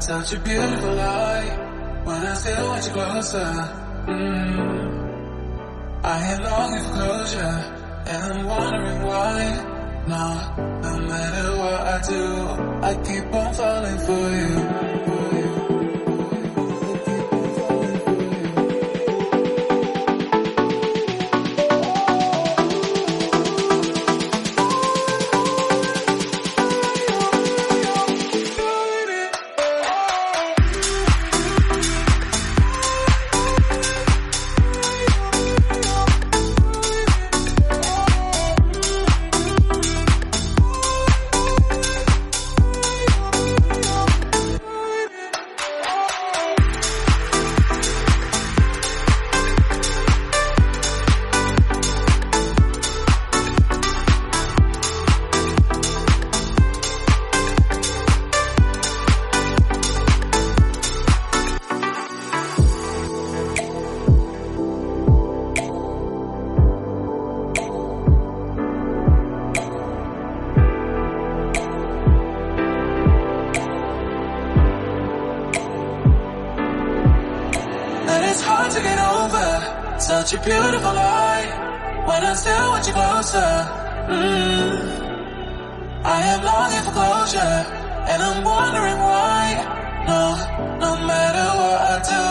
Such a beautiful light when I still want you closer. I am longing for closure, and I'm wondering why. No matter what I do, I keep on falling for you. It's hard to get over such a beautiful light when I still want you closer. I am longing for closure, and I'm wondering why. No matter what I do,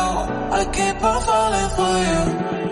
I keep on falling for you.